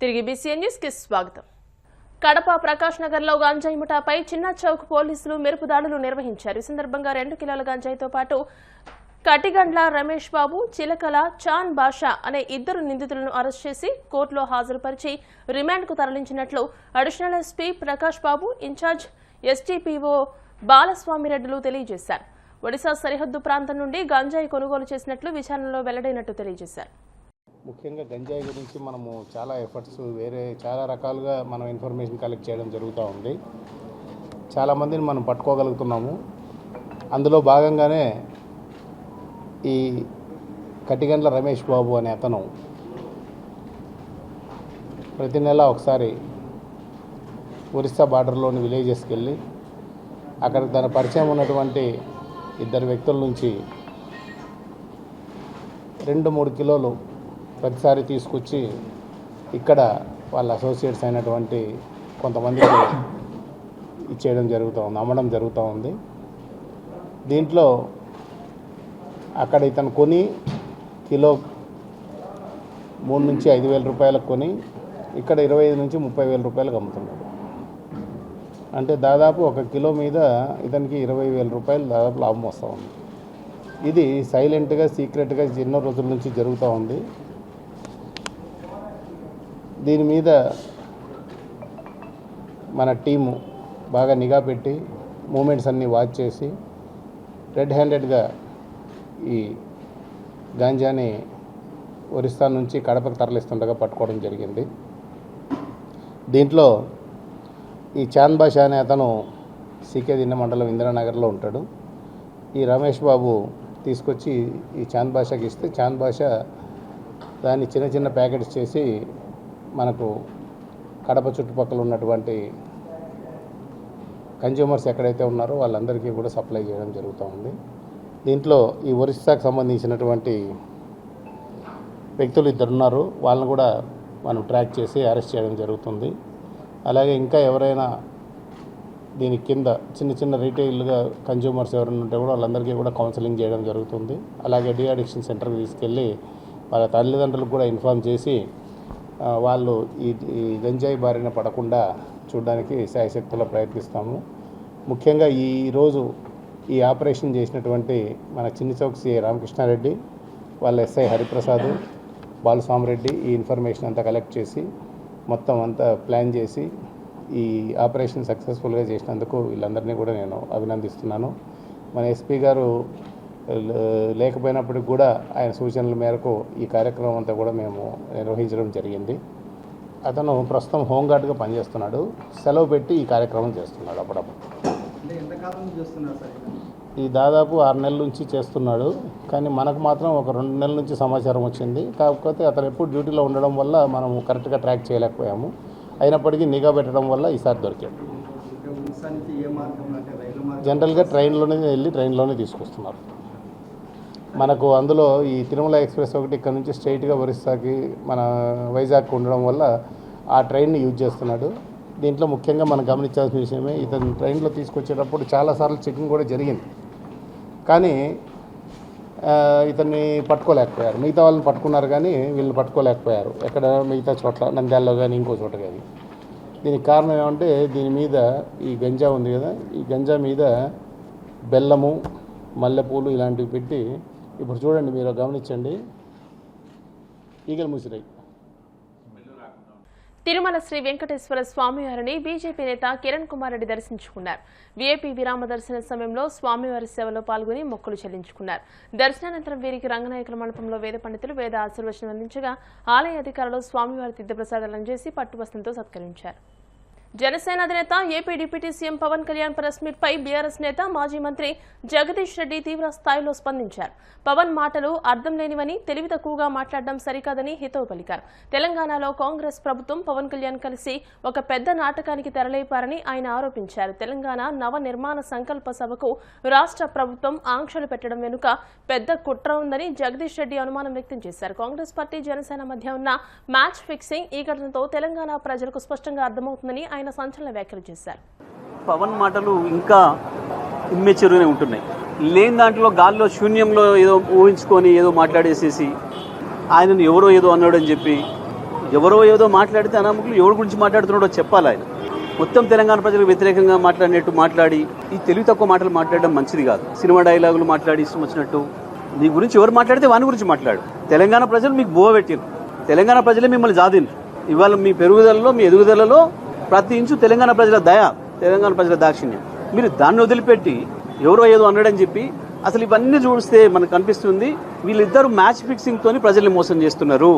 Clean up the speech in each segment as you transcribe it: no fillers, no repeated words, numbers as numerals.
తిరిగి BCN news కి స్వాగతం. కడప ప్రకాష్ నగర్ లో గంజాయి ముఠాపై చిన్న చౌక్ పోలీసులు మెరుపు దాడులు నిర్వహించారు. ఈ సందర్భంగా 2 కిలోల గంజాయితో పాటు కటిగండ్ల రమేష్ బాబు, చిలకల చాన్ బాషా అనే 2 నిందితులను అరెస్ట్ చేసి కోర్టులో హాజరుపరిచి రిమాండ్కు తరలించినట్లు అడిషనల్ ఎస్పీ ప్రకాష్ బాబు, ఇన్ఛార్జ్ ఎస్టీపీఓ బాలస్వామిరెడ్డిలు తెలియజేశారు. ఒడిశా సరిహద్దు ప్రాంతం నుండి గంజాయి కొనుగోలు చేసినట్లు విచారణలో వెల్లడైనట్టు తెలియజేశారు. ముఖ్యంగా గంజాయి గురించి మనము చాలా ఎఫర్ట్స్ చాలా రకాలుగా మనం ఇన్ఫర్మేషన్ కలెక్ట్ చేయడం జరుగుతూ ఉంది. చాలామందిని మనం పట్టుకోగలుగుతున్నాము. అందులో భాగంగానే ఈ కటిగండ్ల రమేష్ బాబు అనే అతను ప్రతి నెల ఒకసారి ఒరిస్సా బార్డర్లోని విలేజెస్కి వెళ్ళి అక్కడ తన పరిచయం ఉన్నటువంటి 2 వ్యక్తుల నుంచి 2-3 కిలోలు ప్రతిసారి తీసుకొచ్చి ఇక్కడ వాళ్ళ అసోసియేట్స్ అయినటువంటి కొంతమందికి ఇచ్చేయడం జరుగుతూ ఉంది, అమ్మడం జరుగుతూ ఉంది. దీంట్లో అక్కడ ఇతను కొని కిలో 3 నుంచి 5,000 రూపాయలకు కొని ఇక్కడ 25 నుంచి 30,000 రూపాయలకు అమ్ముతున్నాడు. అంటే దాదాపు 1 కిలో మీద ఇతనికి 20,000 రూపాయలు దాదాపు లాభం వస్తూ ఉంది. ఇది సైలెంట్గా సీక్రెట్గా ఎన్నో రోజుల నుంచి జరుగుతూ ఉంది. దీని మీద మన టీము బాగా నిఘా పెట్టి మూమెంట్స్ అన్నీ వాచ్ చేసి రెడ్ హ్యాండెడ్గా ఈ గాంజాని ఒరిస్సా నుంచి కడపకు తరలిస్తుండగా పట్టుకోవడం జరిగింది. దీంట్లో ఈ చాన్ బాషా అనే అతను సీకే దిన్న మండలం ఇందిరానగర్లో ఉంటాడు. ఈ రమేష్ బాబు తీసుకొచ్చి ఈ చాన్ బాషాకి ఇస్తే చాన్ బాషా దాన్ని చిన్న చిన్న ప్యాకెట్స్ చేసి మనకు కడప చుట్టుపక్కల ఉన్నటువంటి కన్జ్యూమర్స్ ఎక్కడైతే ఉన్నారో వాళ్ళందరికీ కూడా సప్లై చేయడం జరుగుతూ ఉంది. దీంట్లో ఈ ఒరిస్సాకు సంబంధించినటువంటి వ్యక్తులు 2 ఉన్నారు. వాళ్ళని కూడా మనం ట్రాక్ చేసి అరెస్ట్ చేయడం జరుగుతుంది. అలాగే ఇంకా ఎవరైనా దీని కింద చిన్న చిన్న రీటైల్గా కన్జ్యూమర్స్ ఎవరైనా ఉంటే కూడా వాళ్ళందరికీ కూడా కౌన్సిలింగ్ చేయడం జరుగుతుంది. అలాగే డీ అడిక్షన్ సెంటర్కి తీసుకెళ్ళి వాళ్ళ తల్లిదండ్రులకు కూడా ఇన్ఫార్మ్ చేసి వాళ్ళు ఈ గంజాయి బారిన పడకుండా చూడడానికి శాయశక్తులా ప్రయత్నిస్తాము. ముఖ్యంగా ఈరోజు ఈ ఆపరేషన్ చేసినటువంటి మన చిన్న చౌక్ సిఐ రామకృష్ణారెడ్డి, వాళ్ళ ఎస్ఐ హరిప్రసాద్, బాలస్వామిరెడ్డి ఈ ఇన్ఫర్మేషన్ అంతా కలెక్ట్ చేసి మొత్తం అంతా ప్లాన్ చేసి ఈ ఆపరేషన్ సక్సెస్ఫుల్గా చేసినందుకు వీళ్ళందరినీ కూడా నేను అభినందిస్తున్నాను. మన ఎస్పీ గారు లేకపోయినప్పటికి కూడా ఆయన సూచనల మేరకు ఈ కార్యక్రమం అంతా కూడా మేము నిర్వహించడం జరిగింది. అతను ప్రస్తుతం హోంగార్డ్గా పనిచేస్తున్నాడు. సెలవు పెట్టి ఈ కార్యక్రమం చేస్తున్నాడు. అప్పుడప్పుడు ఈ దాదాపు 6 నెలల నుంచి చేస్తున్నాడు. కానీ మనకు మాత్రం ఒక 2 నెలల నుంచి సమాచారం వచ్చింది. కాకపోతే అతను ఎప్పుడు డ్యూటీలో ఉండడం వల్ల మనం కరెక్ట్గా ట్రాక్ చేయలేకపోయాము. అయినప్పటికీ నిఘా పెట్టడం వల్ల ఈసారి దొరికాడు. జనరల్గా ట్రైన్లోనే వెళ్ళి ట్రైన్లోనే తీసుకొస్తున్నారు. మనకు అందులో ఈ తిరుమల ఎక్స్ప్రెస్ ఒకటి ఇక్కడ నుంచి స్ట్రైట్గా ఒరిస్సాకి మన వైజాగ్కి ఉండడం వల్ల ఆ ట్రైన్ని యూజ్ చేస్తున్నాడు. దీంట్లో ముఖ్యంగా మనం గమనించాల్సిన విషయమే, ఇతను ట్రైన్లో తీసుకొచ్చేటప్పుడు చాలాసార్లు చెకింగ్ కూడా జరిగింది. కానీ ఇతన్ని పట్టుకోలేకపోయారు. మిగతా వాళ్ళని పట్టుకున్నారు కానీ వీళ్ళని పట్టుకోలేకపోయారు. ఎక్కడ మిగతా చోట్ల నంద్యాలలో కానీ ఇంకో చోట కానీ. దీనికి కారణం ఏమంటే దీని మీద ఈ గంజా ఉంది కదా, ఈ గంజా మీద బెల్లము, మల్లెపూలు ఇలాంటివి పెట్టి ఇప్పుడు చూడండి, మీరు గమనించండి, ఈగలు ముసిరాయి. తిరుమల శ్రీ వెంకటేశ్వర స్వామివారిని బీజేపీ నేత కిరణ్ కుమార్ రెడ్డి దర్శించుకున్నారు. వీఐపీ విరామ దర్శన సమయంలో స్వామివారి సేవలో పాల్గొని మొక్కులు చెల్లించుకున్నారు. దర్శనానంతరం వీరికి రంగనాయకుల మండపంలో వేద పండితులు వేద ఆశీర్వచనం అందించగా ఆలయ అధికారులు స్వామివారి తీర్థప్రసాదాలను చేసి పట్టువస్త్రంతో సత్కరించారు. జనసేన అధినేత AP deputy CM Pawan Kalyan press meet పై బీఆర్ఎస్ నేత మాజీ మంత్రి జగదీష్ రెడ్డి తీవ్ర స్థాయిలో స్పందించారు. పవన్ మాటలు అర్థం లేనివని, తెలివి తక్కువగా మాట్లాడడం సరికాదని హితవు పలికారు. తెలంగాణలో కాంగ్రెస్ ప్రభుత్వం పవన్ కళ్యాణ్ కలిసి ఒక పెద్ద నాటకానికి తెరలేపారని ఆయన ఆరోపించారు. తెలంగాణ నవ నిర్మాణ సంకల్ప సభకు రాష్ట్ర ప్రభుత్వం ఆంక్షలు పెట్టడం వెనుక పెద్ద కుట్ర ఉందని జగదీష్ రెడ్డి అనుమానం వ్యక్తం చేశారు. కాంగ్రెస్ పార్టీ జనసేన మధ్య ఉన్న మ్యాచ్ ఫిక్సింగ్ ఈ ఘటనతో తెలంగాణ ప్రజలకు స్పష్టంగా అర్థమవుతుందని ఆయన సంచలన వ్యాఖ్యలు చేశారు. పవన్ మాటలు ఇంకా ఇమ్మెచ్యూర్గానే ఉంటున్నాయి. లేని దాంట్లో గాల్లో శూన్యంలో ఏదో ఊహించుకొని ఏదో మాట్లాడేసేసి ఆయనను ఎవరో ఏదో అన్నాడని చెప్పి ఎవరో ఏదో మాట్లాడితే అనామకులు ఎవరి గురించి మాట్లాడుతున్నాడో చెప్పాలి ఆయన. మొత్తం తెలంగాణ ప్రజలకు వ్యతిరేకంగా మాట్లాడినట్టు మాట్లాడి ఈ తెలివి తక్కువ మాటలు మాట్లాడడం మంచిది కాదు. సినిమా డైలాగులు మాట్లాడి ఇష్టం వచ్చినట్టు మీ గురించి ఎవరు మాట్లాడితే వాని గురించి మాట్లాడు. తెలంగాణ ప్రజలు మీకు బోవ పెట్టారు, తెలంగాణ ప్రజలే మిమ్మల్ని జాదిండ్రు. ఇవాళ మీ పెరుగుదలలో మీ ఎదుగుదలలో ప్రతి ఇంచు తెలంగాణ ప్రజల దయ, తెలంగాణ ప్రజల దాక్షిణ్యం. మీరు దాన్ని వదిలిపెట్టి ఎవరో ఏదో అన్నాడని చెప్పి అసలు ఇవన్నీ చూస్తే మనకు కనిపిస్తుంది వీళ్ళిద్దరు మ్యాచ్ ఫిక్సింగ్ తోని ప్రజల్ని మోసం చేస్తున్నారు.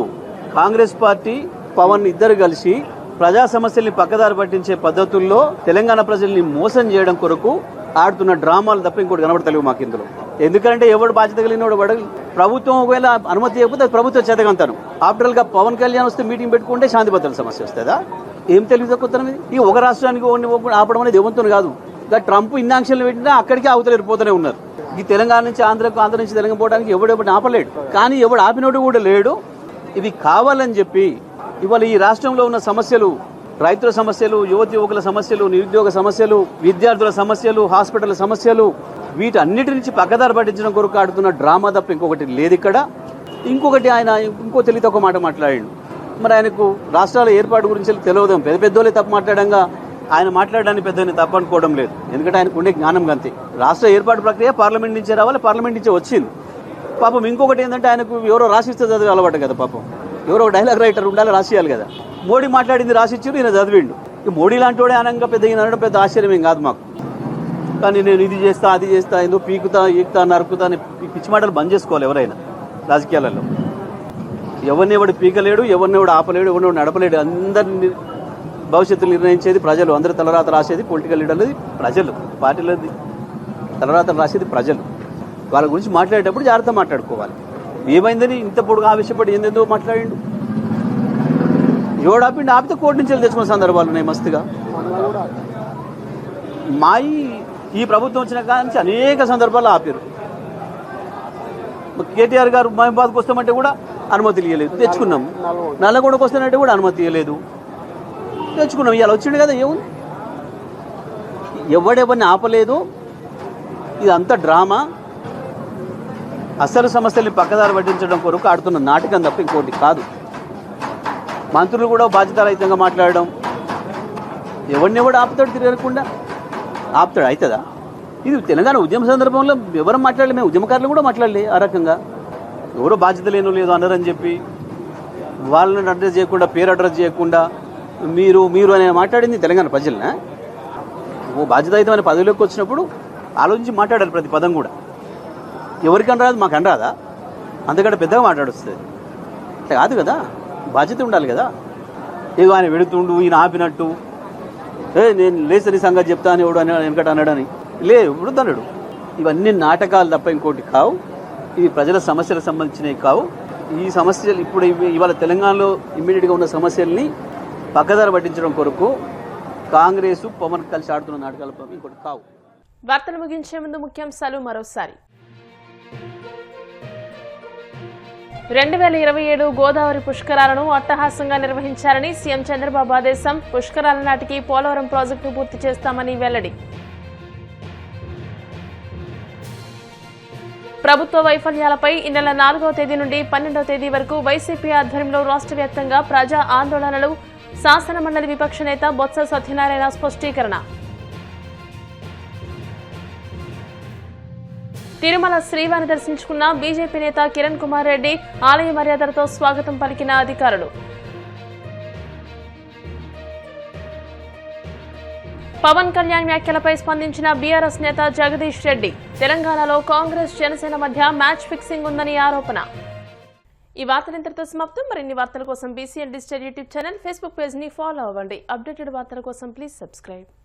కాంగ్రెస్ పార్టీ పవన్ ఇద్దరు కలిసి ప్రజా సమస్యల్ని పక్కదారి పట్టించే పద్ధతుల్లో తెలంగాణ ప్రజల్ని మోసం చేయడం కొరకు ఆడుతున్న డ్రామాలు తప్ప ఇంకోటి కనబడతలేవు మాకు ఇందులో. ఎందుకంటే ఎవడు బాధ్యత కలిగినోడు పడగలి. ప్రభుత్వం ఒకవేళ అనుమతి ఇవ్వకపోతే అది ప్రభుత్వ చేతకంతాను. ఆఫ్టర్ గా పవన్ కళ్యాణ్ వస్తే మీటింగ్ పెట్టుకుంటే శాంతి భద్రతల సమస్య వస్తుందా? ఏం తెలివి తక్కువ ఇది. ఈ ఒక రాష్ట్రానికి ఆపడం అనేది ఏమంతో కాదు. ఇంకా ట్రంప్ ఇన్ని ఆంక్షలు పెట్టినా అక్కడికి అవతలేరిపోతూనే ఉన్నారు. ఈ తెలంగాణ నుంచి ఆంధ్ర నుంచి తెలంగాణ పోవడానికి ఎవడు ఆపలేడు. కానీ ఎవడు ఆపినోడు కూడా లేడు. ఇవి కావాలని చెప్పి ఇవాళ ఈ రాష్ట్రంలో ఉన్న సమస్యలు, రైతుల సమస్యలు, యువకుల సమస్యలు, నిరుద్యోగ సమస్యలు, విద్యార్థుల సమస్యలు, హాస్పిటల్ సమస్యలు, వీటన్నిటి నుంచి పక్కదారి పట్టించడం కొరకు ఆడుతున్న డ్రామా తప్ప ఇంకొకటి లేదు ఇక్కడ. ఇంకొకటి ఆయన ఇంకో తెలివి తక్కువ మాట మాట్లాడాడు. మరి ఆయనకు రాష్ట్రాల ఏర్పాటు గురించి తెలియదు. పెద్ద పెద్దోళ్ళే తప్పు మాట్లాడంగా ఆయన మాట్లాడడానికి పెద్దని తప్పు అనుకోవడం లేదు. ఎందుకంటే ఆయనకు ఉండే జ్ఞానం గంతే. రాష్ట్ర ఏర్పాటు ప్రక్రియ పార్లమెంట్ నుంచే రావాలి, పార్లమెంట్ నుంచే వచ్చింది. పాపం ఇంకొకటి ఏంటంటే ఆయనకు ఎవరో రాసిస్తే చదివి అలవాటు కదా. పాపం ఎవరో డైలాగ్ రైటర్ ఉండాలి, రాసియాలి కదా. మోడీ మాట్లాడింది రాసిచ్చారు, ఈయన చదివిండు. మోడీ లాంటి వాడే అనంగా పెద్ద ఈయన అనడం పెద్ద ఆశ్చర్యం కాదు మాకు. కానీ నేను ఇది చేస్తా, అది చేస్తా, ఏదో పీకుతా, ఈకుతా, నరుకుతా అని పిచ్చి మాటలు బంద్ చేసుకోవాలి ఎవరైనా రాజకీయాలలో. ఎవరిని ఎవడు పీకలేడు, ఎవరిని ఎవడు ఆపలేడు, ఎవరిని నడపలేడు. అందరిని భవిష్యత్తు నిర్ణయించేది ప్రజలు. అందరూ తలరాత రాసేది పొలిటికల్ లీడర్లది ప్రజలు, పార్టీలది తలరాత రాసేది ప్రజలు. వాళ్ళ గురించి మాట్లాడేటప్పుడు జాగ్రత్త మాట్లాడుకోవాలి. ఏమైందని ఇంత పొడుగు ఆవేశపడి ఏందేందో మాట్లాడిండు. ఎవడు ఆపిండు, ఆపితే కోర్టు నుంచి తెచ్చుకున్న సందర్భాలు ఉన్నాయి మస్తుగా. ఈ ప్రభుత్వం వచ్చిన కాడి నుంచి అనేక సందర్భాలు ఆపారు. కేటీఆర్ గారు మహబాద్కి వస్తామంటే కూడా అనుమతి ఇవ్వలేదు, తెచ్చుకున్నాం. నల్లగొండకు వస్తానంటే కూడా అనుమతి ఇవ్వలేదు, తెచ్చుకున్నాం. ఇవాళ వచ్చిండు కదా. ఏముంది, ఎవడెవరిని ఆపలేదు. ఇదంతా డ్రామా. అసలు సమస్యల్ని పక్కదారి పట్టించడం కొరకు ఆడుతున్న నాటకం తప్ప ఇంకోటి కాదు. మంత్రులు కూడా బాధ్యతారహితంగా మాట్లాడడం. ఎవరిని ఎవడు ఆపుతాడు, తిరగకుండా ఆపుతాడు. అవుతుందా? ఇది తెలంగాణ ఉద్యమ సందర్భంలో ఎవరు మాట్లాడలే, మేము ఉద్యమకారులు కూడా మాట్లాడలే. ఆ రకంగా ఎవరో బాధ్యత లేనో లేదో అన్నారని చెప్పి వాళ్ళని అడ్రస్ చేయకుండా, పేరు అడ్రస్ చేయకుండా మీరు అనే మాట్లాడింది తెలంగాణ ప్రజలనా? ఓ బాధ్యతాయుతమైన పదవిలోకి వచ్చినప్పుడు ఆలోచించి మాట్లాడాలి ప్రతి పదం కూడా. ఎవరికని రాదు, మాకు అనరాదా? అంతకంటే పెద్దగా మాట్లాడొస్తుంది అట్లా కాదు కదా. బాధ్యత ఉండాలి కదా. ఏదో ఆయన వెడుతుండు, ఈయన ఆపినట్టు, నేను లేసని సంగతి చెప్తా అని ఎవడు అని వెనకట అన్నాడని ఇప్పుడు అన్నాడు. ఇవన్నీ నాటకాలు తప్ప ఇంకోటి కావు. ఇవి ప్రజల సమస్యలకు సంబంధించినవి కావు. ఈ సమస్యలు ఇప్పుడు ఇవాళ తెలంగాణలో ఇమ్మీడియట్గా ఉన్న సమస్యల్ని పక్కదారి పట్టించడం కొరకు కాంగ్రెస్ పవన్ కలిసి ఆడుతున్న నాటకాలు తప్ప ఇంకోటి కావు. వార్తలు ముగించే ముందు ముఖ్యాంశాలు మరోసారి. 2027 గోదావరి పుష్కరాలను అట్టహాసంగా నిర్వహించారని సీఎం చంద్రబాబు ఆదేశం. పుష్కరాల నాటికి పోలవరం ప్రాజెక్టు పూర్తి చేస్తామని వెల్లడి. ప్రభుత్వ వైఫల్యాలపై ఈ నెల 4వ తేదీ నుండి 12వ తేదీ వరకు వైసీపీ ఆధ్వర్యంలో రాష్ట్ర వ్యాప్తంగా ప్రజా ఆందోళనలు. శాసనమండలి విపక్ష నేత బొత్స సత్యనారాయణ స్పష్టీకరణ. తిరుమల శ్రీవారిని దర్శించుకున్న బీజేపీ నేత కిరణ్ కుమార్ రెడ్డి. ఆలయ మర్యాదలతో స్వాగతం పలికిన అధికారులు. పవన్ కళ్యాణ్ వ్యాఖ్యలపై స్పందించిన బీఆర్ఎస్ నేత జగదీష్ రెడ్డి. తెలంగాణలో కాంగ్రెస్ జనసేన మధ్య మ్యాచ్ ఫిక్సింగ్ ఉందని ఆరోపణ. ఈ వార్తలు ఇంతటితో సమాప్తం. మరిన్ని వార్తల కోసం BCN digital YouTube channel, Facebook page ని ఫాలో అవ్వండి. అప్డేటెడ్ వార్తల కోసం ప్లీజ్ సబ్స్క్రైబ్.